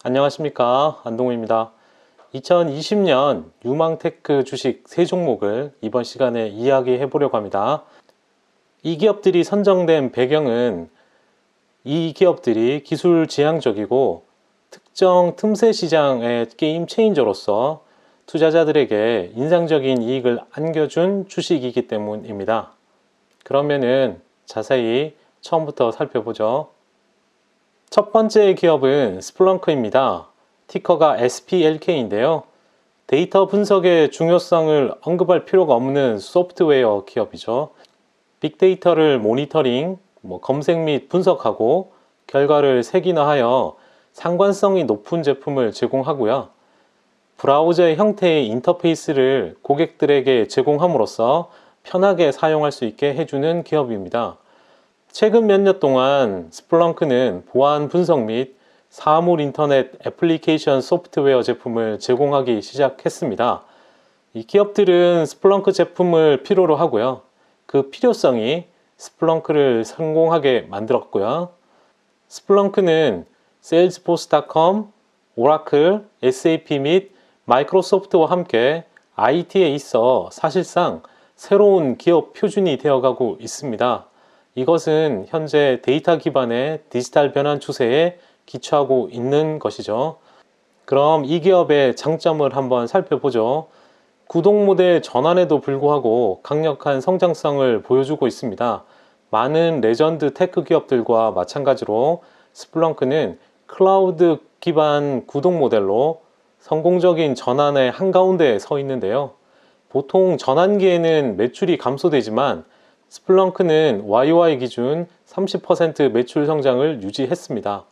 안녕하십니까, 안동우입니다. 2020년 유망테크 주식 3종목을 이번 시간에 이야기해 보려고 합니다. 이 기업들이 선정된 배경은 이 기업들이 기술 지향적이고 특정 틈새 시장의 게임 체인저로서 투자자들에게 인상적인 이익을 안겨준 주식이기 때문입니다. 그러면은 자세히 처음부터 살펴보죠. 첫 번째 기업은 스플렁크입니다. 티커가 SPLK인데요. 데이터 분석의 중요성을 언급할 필요가 없는 소프트웨어 기업이죠. 빅데이터를 모니터링, 검색 및 분석하고 결과를 색인화하여 상관성이 높은 제품을 제공하고요. 브라우저의 형태의 인터페이스를 고객들에게 제공함으로써 편하게 사용할 수 있게 해주는 기업입니다. 최근 몇 년 동안 스플렁크는 보안 분석 및 사물 인터넷 애플리케이션 소프트웨어 제품을 제공하기 시작했습니다. 이 기업들은 스플렁크 제품을 필요로 하고요. 그 필요성이 스플렁크를 성공하게 만들었고요. 스플렁크는 세일즈포스.com, 오라클, SAP 및 마이크로소프트와 함께 IT에 있어 사실상 새로운 기업 표준이 되어가고 있습니다. 이것은 현재 데이터 기반의 디지털 변환 추세에 기초하고 있는 것이죠. 그럼 이 기업의 장점을 한번 살펴보죠. 구독 모델 전환에도 불구하고 강력한 성장성을 보여주고 있습니다. 많은 레전드 테크 기업들과 마찬가지로 스플렁크는 클라우드 기반 구독 모델로 성공적인 전환의 한가운데에 서 있는데요. 보통 전환기에는 매출이 감소되지만 스플렁크는 YOY 기준 30% 매출 성장을 유지했습니다.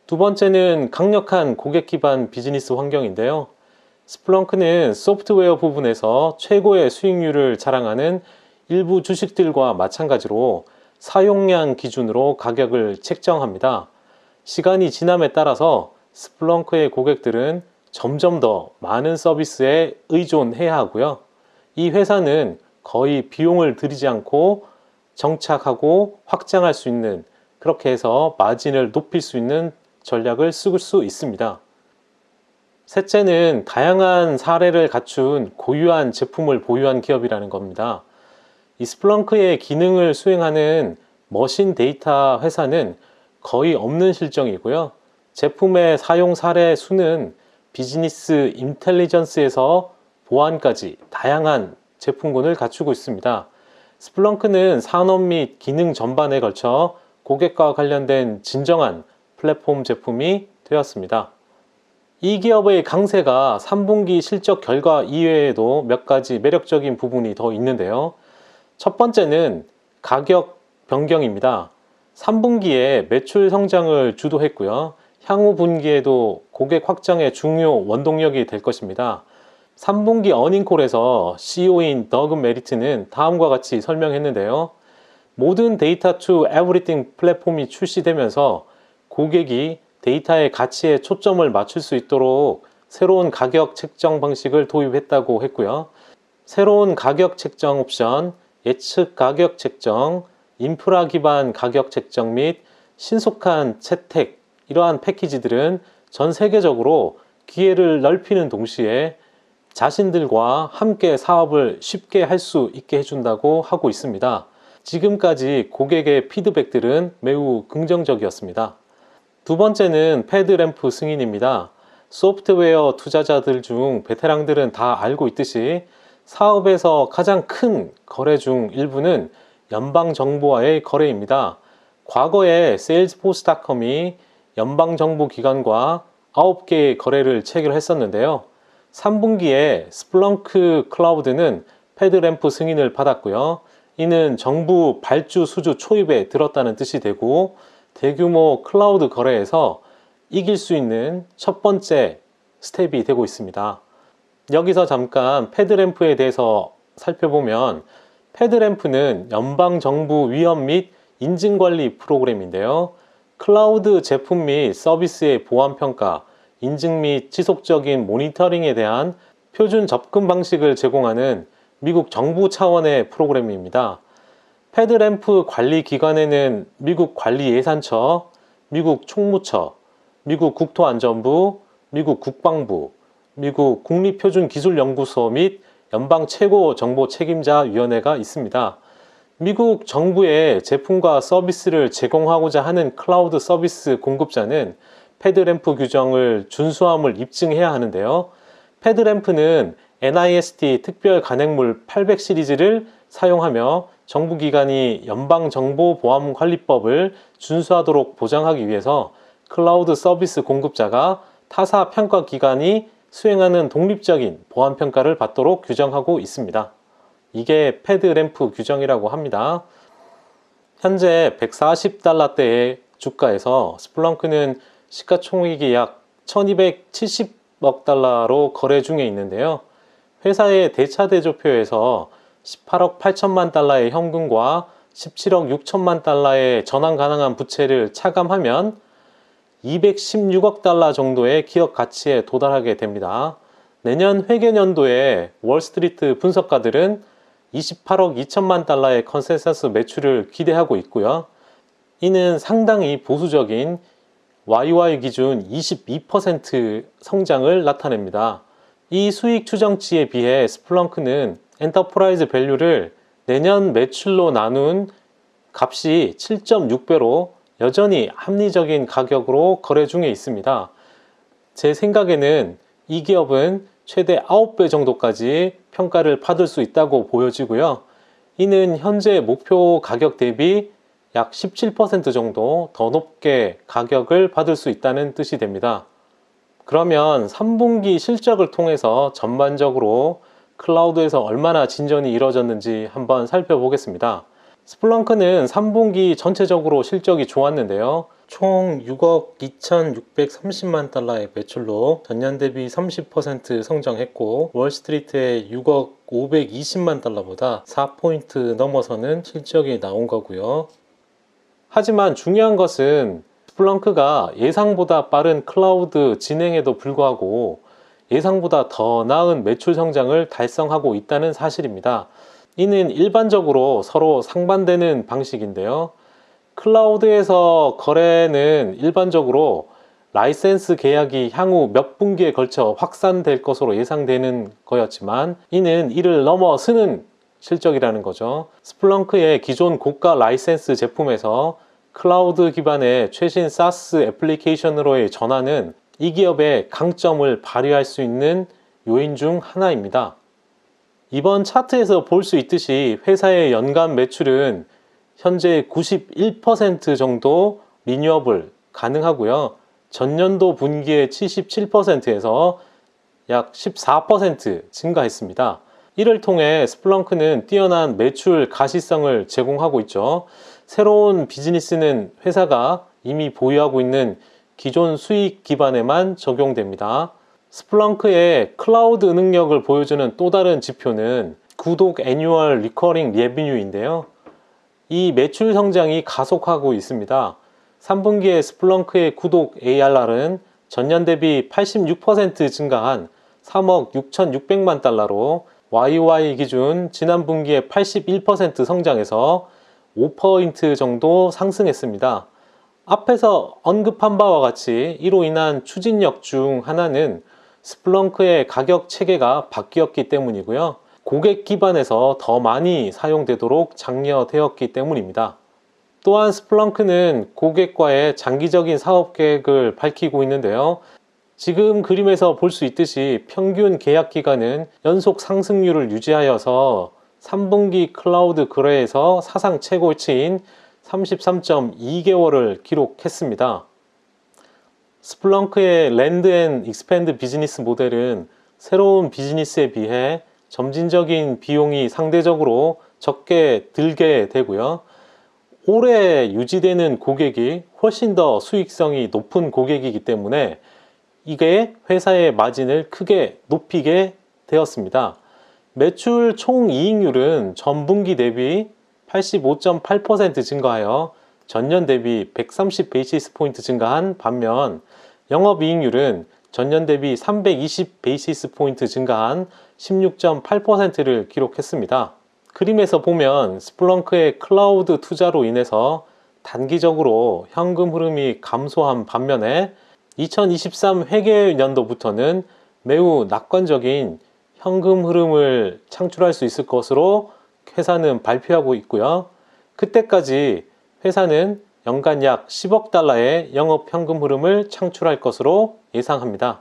두 번째는 강력한 고객 기반 비즈니스 환경인데요. 스플렁크는 소프트웨어 부분에서 최고의 수익률을 자랑하는 일부 주식들과 마찬가지로 사용량 기준으로 가격을 책정합니다. 시간이 지남에 따라서 스플렁크의 고객들은 점점 더 많은 서비스에 의존해야 하고요. 이 회사는 거의 비용을 들이지 않고 정착하고 확장할 수 있는, 그렇게 해서 마진을 높일 수 있는 전략을 쓸 수 있습니다. 셋째는 다양한 사례를 갖춘 고유한 제품을 보유한 기업이라는 겁니다. 이 스플렁크의 기능을 수행하는 머신 데이터 회사는 거의 없는 실정이고요. 제품의 사용 사례 수는 비즈니스 인텔리전스에서 보안까지 다양한 제품군을 갖추고 있습니다. 스플렁크는 산업 및 기능 전반에 걸쳐 고객과 관련된 진정한 플랫폼 제품이 되었습니다. 이 기업의 강세가 3분기 실적 결과 이외에도 몇 가지 매력적인 부분이 더 있는데요. 첫 번째는 가격 변경입니다. 3분기에 매출 성장을 주도했고요. 향후 분기에도 고객 확장의 중요 원동력이 될 것입니다. 3분기 어닝콜에서 CEO인 더그 메리트는 다음과 같이 설명했는데요. 모든 데이터 투 에브리띵 플랫폼이 출시되면서 고객이 데이터의 가치에 초점을 맞출 수 있도록 새로운 가격 책정 방식을 도입했다고 했고요. 새로운 가격 책정 옵션, 예측 가격 책정, 인프라 기반 가격 책정 및 신속한 채택, 이러한 패키지들은 전 세계적으로 기회를 넓히는 동시에 자신들과 함께 사업을 쉽게 할 수 있게 해준다고 하고 있습니다. 지금까지 고객의 피드백들은 매우 긍정적이었습니다. 두 번째는 패드램프 승인입니다. 소프트웨어 투자자들 중 베테랑들은 다 알고 있듯이 사업에서 가장 큰 거래 중 일부는 연방정부와의 거래입니다. 과거에 세일즈포스.com이 연방정부기관과 9개의 거래를 체결했었는데요. 3분기에 스플렁크 클라우드는 패드램프 승인을 받았고요. 이는 정부 발주 수주 초입에 들었다는 뜻이 되고 대규모 클라우드 거래에서 이길 수 있는 첫 번째 스텝이 되고 있습니다. 여기서 잠깐 패드램프에 대해서 살펴보면 패드램프는 연방정부 위험 및 인증관리 프로그램인데요. 클라우드 제품 및 서비스의 보안평가, 인증 및 지속적인 모니터링에 대한 표준 접근 방식을 제공하는 미국 정부 차원의 프로그램입니다. 패드램프 관리 기관에는 미국 관리예산처, 미국 총무처, 미국 국토안전부, 미국 국방부, 미국 국립표준기술연구소 및 연방 최고 정보 책임자 위원회가 있습니다. 미국 정부의 제품과 서비스를 제공하고자 하는 클라우드 서비스 공급자는 패드램프 규정을 준수함을 입증해야 하는데요. 패드램프는 NIST 특별 간행물 800 시리즈를 사용하며 정부기관이 연방정보보안관리법을 준수하도록 보장하기 위해서 클라우드 서비스 공급자가 타사 평가기관이 수행하는 독립적인 보안평가를 받도록 규정하고 있습니다. 이게 패드램프 규정이라고 합니다. 현재 140달러대의 주가에서 스플렁크는 시가총액이 약 1270억 달러로 거래 중에 있는데요. 회사의 대차대조표에서 18억 8천만 달러의 현금과 17억 6천만 달러의 전환 가능한 부채를 차감하면 216억 달러 정도의 기업 가치에 도달하게 됩니다. 내년 회계연도에 월스트리트 분석가들은 28억 2천만 달러의 컨센서스 매출을 기대하고 있고요. 이는 상당히 보수적인 YY 기준 22% 성장을 나타냅니다. 이 수익 추정치에 비해 스플렁크는 엔터프라이즈 밸류를 내년 매출로 나눈 값이 7.6배로 여전히 합리적인 가격으로 거래 중에 있습니다. 제 생각에는 이 기업은 최대 9배 정도까지 평가를 받을 수 있다고 보여지고요. 이는 현재 목표 가격 대비 약 17% 정도 더 높게 가격을 받을 수 있다는 뜻이 됩니다. 그러면 3분기 실적을 통해서 전반적으로 클라우드에서 얼마나 진전이 이뤄졌는지 한번 살펴보겠습니다. 스플렁크는 3분기 전체적으로 실적이 좋았는데요. 총 6억 2,630만 달러의 매출로 전년 대비 30% 성장했고 월스트리트의 6억 520만 달러보다 4포인트 넘어서는 실적이 나온 거고요. 하지만 중요한 것은 스플렁크가 예상보다 빠른 클라우드 진행에도 불구하고 예상보다 더 나은 매출 성장을 달성하고 있다는 사실입니다. 이는 일반적으로 서로 상반되는 방식인데요. 클라우드에서 거래는 일반적으로 라이센스 계약이 향후 몇 분기에 걸쳐 확산될 것으로 예상되는 거였지만 이는 이를 넘어서는 실적이라는 거죠. 스플렁크의 기존 고가 라이센스 제품에서 클라우드 기반의 최신 SaaS 애플리케이션으로의 전환은 이 기업의 강점을 발휘할 수 있는 요인 중 하나입니다. 이번 차트에서 볼 수 있듯이 회사의 연간 매출은 현재 91% 정도 리뉴얼 가능하고요. 전년도 분기의 77%에서 약 14% 증가했습니다. 이를 통해 스플렁크는 뛰어난 매출 가시성을 제공하고 있죠. 새로운 비즈니스는 회사가 이미 보유하고 있는 기존 수익 기반에만 적용됩니다. 스플렁크의 클라우드 능력을 보여주는 또 다른 지표는 구독 애뉴얼 리커링 레비뉴인데요. 이 매출 성장이 가속하고 있습니다. 3분기에 스플렁크의 구독 ARR은 전년 대비 86% 증가한 3억 6,600만 달러로 YOY 기준 지난 분기에 81% 성장해서 5% 정도 상승했습니다. 앞에서 언급한 바와 같이 이로 인한 추진력 중 하나는 스플렁크의 가격 체계가 바뀌었기 때문이고요. 고객 기반에서 더 많이 사용되도록 장려되었기 때문입니다. 또한 스플렁크는 고객과의 장기적인 사업 계획을 밝히고 있는데요. 지금 그림에서 볼 수 있듯이 평균 계약 기간은 연속 상승률을 유지하여서 3분기 클라우드 거래에서 사상 최고치인 33.2개월을 기록했습니다. 스플렁크의 랜드 앤 익스펜드 비즈니스 모델은 새로운 비즈니스에 비해 점진적인 비용이 상대적으로 적게 들게 되고요. 오래 유지되는 고객이 훨씬 더 수익성이 높은 고객이기 때문에 이게 회사의 마진을 크게 높이게 되었습니다. 매출 총이익률은 전분기 대비 85.8% 증가하여 전년 대비 130 베이시스 포인트 증가한 반면 영업이익률은 전년 대비 320 베이시스 포인트 증가한 16.8%를 기록했습니다. 그림에서 보면 스플렁크의 클라우드 투자로 인해서 단기적으로 현금 흐름이 감소한 반면에 2023 회계연도부터는 매우 낙관적인 현금 흐름을 창출할 수 있을 것으로 회사는 발표하고 있고요. 그때까지 회사는 연간 약 10억 달러의 영업 현금 흐름을 창출할 것으로 예상합니다.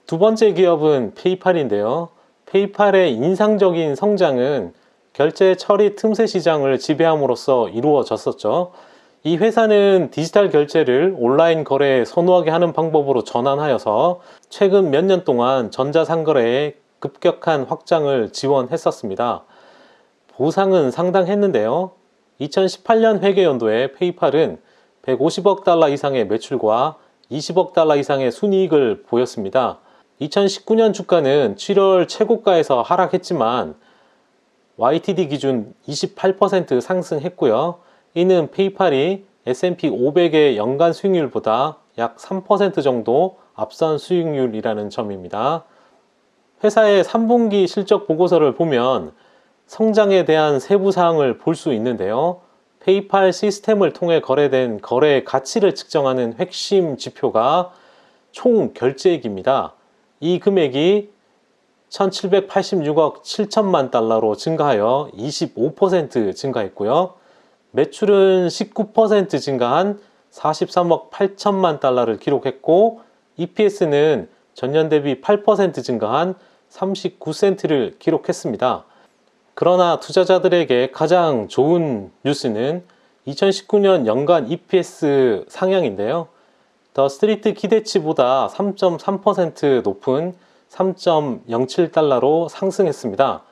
두 번째 기업은 페이팔인데요. 페이팔의 인상적인 성장은 결제 처리 틈새 시장을 지배함으로써 이루어졌었죠. 이 회사는 디지털 결제를 온라인 거래에 선호하게 하는 방법으로 전환하여서 최근 몇 년 동안 전자상거래의 급격한 확장을 지원했었습니다. 보상은 상당했는데요. 2018년 회계연도에 페이팔은 150억 달러 이상의 매출과 20억 달러 이상의 순이익을 보였습니다. 2019년 주가는 7월 최고가에서 하락했지만 YTD 기준 28% 상승했고요. 이는 페이팔이 S&P 500의 연간 수익률보다 약 3% 정도 앞선 수익률이라는 점입니다. 회사의 3분기 실적 보고서를 보면 성장에 대한 세부 사항을 볼 수 있는데요. 페이팔 시스템을 통해 거래된 거래의 가치를 측정하는 핵심 지표가 총 결제액입니다. 이 금액이 1786억 7천만 달러로 증가하여 25% 증가했고요. 매출은 19% 증가한 43억 8천만 달러를 기록했고 EPS는 전년 대비 8% 증가한 39센트를 기록했습니다. 그러나 투자자들에게 가장 좋은 뉴스는 2019년 연간 EPS 상향인데요. 더 스트리트 기대치보다 3.3% 높은 3.07달러로 상승했습니다.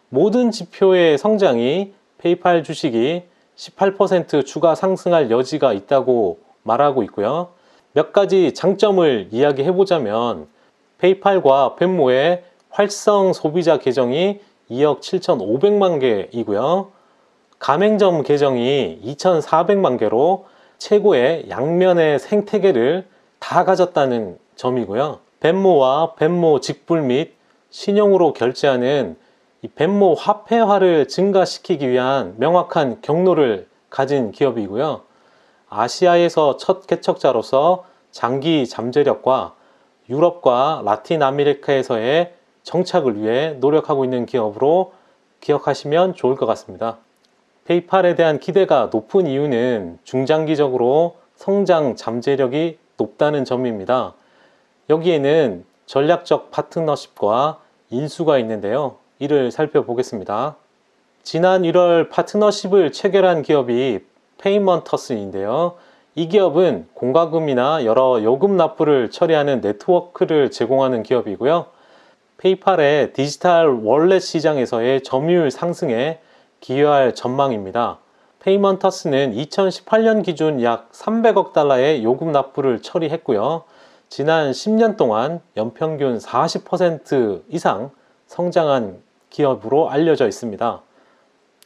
모든 지표의 성장이 페이팔 주식이 18% 추가 상승할 여지가 있다고 말하고 있고요. 몇 가지 장점을 이야기해보자면 페이팔과 벤모의 활성 소비자 계정이 2억 7,500만 개이고요. 가맹점 계정이 2,400만 개로 최고의 양면의 생태계를 다 가졌다는 점이고요. 벤모와 벤모 직불 및 신용으로 결제하는 이 벤모 화폐화를 증가시키기 위한 명확한 경로를 가진 기업이고요. 아시아에서 첫 개척자로서 장기 잠재력과 유럽과 라틴 아메리카에서의 정착을 위해 노력하고 있는 기업으로 기억하시면 좋을 것 같습니다. 페이팔에 대한 기대가 높은 이유는 중장기적으로 성장 잠재력이 높다는 점입니다. 여기에는 전략적 파트너십과 인수가 있는데요. 이를 살펴보겠습니다. 지난 1월 파트너십을 체결한 기업이 페이먼터스인데요. 이 기업은 공과금이나 여러 요금 납부를 처리하는 네트워크를 제공하는 기업이고요. 페이팔의 디지털 월렛 시장에서의 점유율 상승에 기여할 전망입니다. 페이먼터스는 2018년 기준 약 300억 달러의 요금 납부를 처리했고요. 지난 10년 동안 연평균 40% 이상 성장한 기업으로 알려져 있습니다.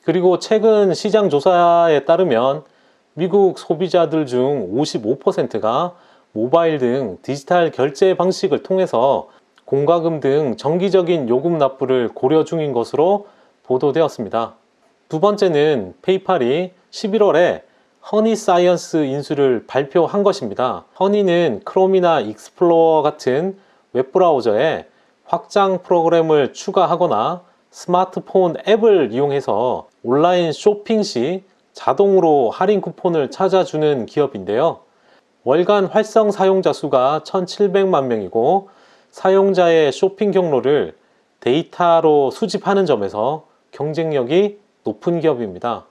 그리고 최근 시장 조사에 따르면 미국 소비자들 중 55%가 모바일 등 디지털 결제 방식을 통해서 공과금 등 정기적인 요금 납부를 고려 중인 것으로 보도되었습니다. 두 번째는 페이팔이 11월에 허니사이언스 인수를 발표한 것입니다. 허니는 크롬이나 익스플로러 같은 웹브라우저에 확장 프로그램을 추가하거나 스마트폰 앱을 이용해서 온라인 쇼핑 시 자동으로 할인 쿠폰을 찾아주는 기업인데요. 월간 활성 사용자 수가 1,700만 명이고 사용자의 쇼핑 경로를 데이터로 수집하는 점에서 경쟁력이 높은 기업입니다.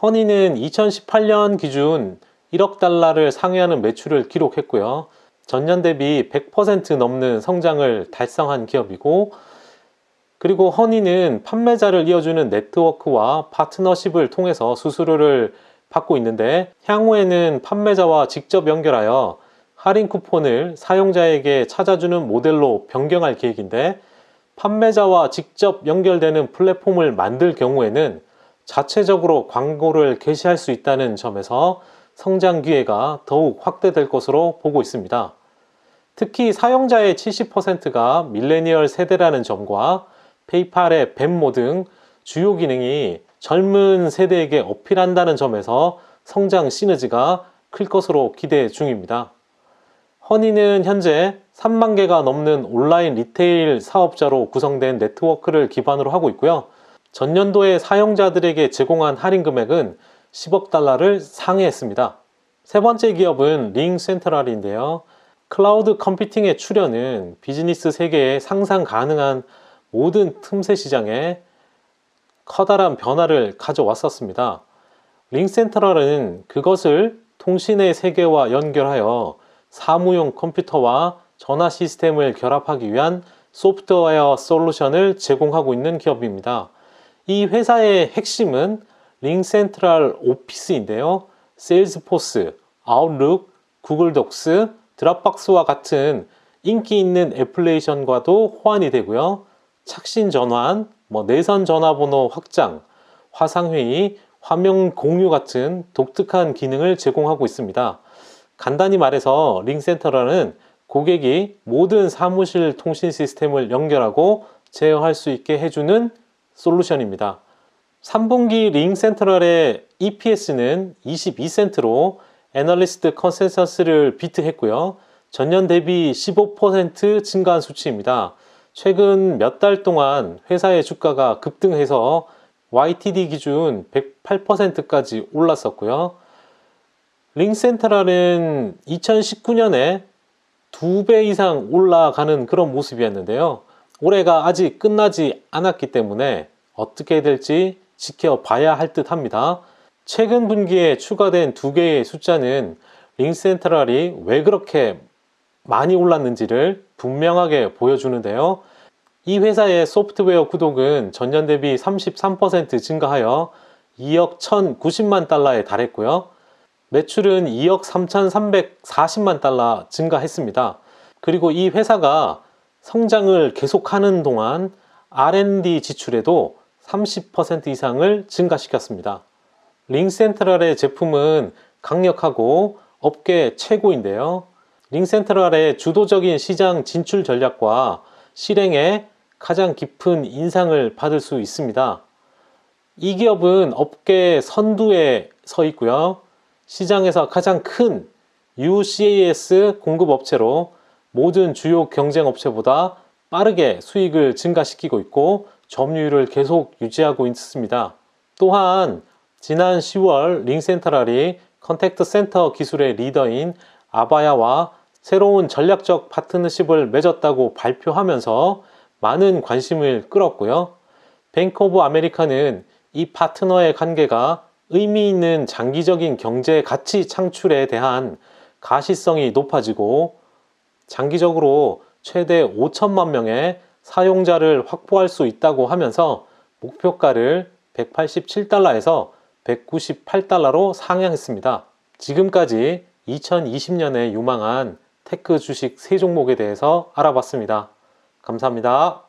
허니는 2018년 기준 1억 달러를 상회하는 매출을 기록했고요. 전년 대비 100% 넘는 성장을 달성한 기업이고, 그리고 허니는 판매자를 이어주는 네트워크와 파트너십을 통해서 수수료를 받고 있는데, 향후에는 판매자와 직접 연결하여 할인 쿠폰을 사용자에게 찾아주는 모델로 변경할 계획인데, 판매자와 직접 연결되는 플랫폼을 만들 경우에는 자체적으로 광고를 게시할 수 있다는 점에서 성장 기회가 더욱 확대될 것으로 보고 있습니다. 특히 사용자의 70%가 밀레니얼 세대라는 점과 페이팔의 벤모 등 주요 기능이 젊은 세대에게 어필한다는 점에서 성장 시너지가 클 것으로 기대 중입니다. 허니는 현재 3만 개가 넘는 온라인 리테일 사업자로 구성된 네트워크를 기반으로 하고 있고요. 전년도에 사용자들에게 제공한 할인 금액은 10억 달러를 상회했습니다. 세 번째 기업은 링센트럴인데요. 클라우드 컴퓨팅의 출현은 비즈니스 세계에 상상 가능한 모든 틈새 시장에 커다란 변화를 가져왔었습니다. 링센트럴은 그것을 통신의 세계와 연결하여 사무용 컴퓨터와 전화 시스템을 결합하기 위한 소프트웨어 솔루션을 제공하고 있는 기업입니다. 이 회사의 핵심은 링센트럴 오피스인데요. 세일즈포스, 아웃룩, 구글 독스, 드랍박스와 같은 인기 있는 애플리케이션과도 호환이 되고요. 착신 전환, 내선 전화번호 확장, 화상회의, 화면 공유 같은 독특한 기능을 제공하고 있습니다. 간단히 말해서 링센트럴은 고객이 모든 사무실 통신 시스템을 연결하고 제어할 수 있게 해주는 솔루션입니다. 3분기 링센트럴의 EPS는 22센트로 애널리스트 컨센서스를 비트했고요. 전년 대비 15% 증가한 수치입니다. 최근 몇 달 동안 회사의 주가가 급등해서 YTD 기준 108%까지 올랐었고요. 링센트럴은 2019년에 2배 이상 올라가는 그런 모습이었는데요. 올해가 아직 끝나지 않았기 때문에 어떻게 될지 지켜봐야 할 듯 합니다. 최근 분기에 추가된 2개의 숫자는 링센트럴이 왜 그렇게 많이 올랐는지를 분명하게 보여주는데요. 이 회사의 소프트웨어 구독은 전년 대비 33% 증가하여 2억 1,090만 달러에 달했고요. 매출은 2억 3,340만 달러 증가했습니다. 그리고 이 회사가 성장을 계속하는 동안 R&D 지출에도 30% 이상을 증가시켰습니다. 링센트럴의 제품은 강력하고 업계 최고인데요. 링센트럴의 주도적인 시장 진출 전략과 실행에 가장 깊은 인상을 받을 수 있습니다. 이 기업은 업계 선두에 서 있고요. 시장에서 가장 큰 UCaaS 공급업체로 모든 주요 경쟁업체보다 빠르게 수익을 증가시키고 있고 점유율을 계속 유지하고 있습니다. 또한 지난 10월 링센트럴이 컨택트 센터 기술의 리더인 아바야와 새로운 전략적 파트너십을 맺었다고 발표하면서 많은 관심을 끌었고요. 뱅크 오브 아메리카는 이 파트너의 관계가 의미 있는 장기적인 경제 가치 창출에 대한 가시성이 높아지고 장기적으로 최대 5천만 명의 사용자를 확보할 수 있다고 하면서 목표가를 187달러에서 198달러로 상향했습니다. 지금까지 2020년에 유망한 테크 주식 3종목에 대해서 알아봤습니다. 감사합니다.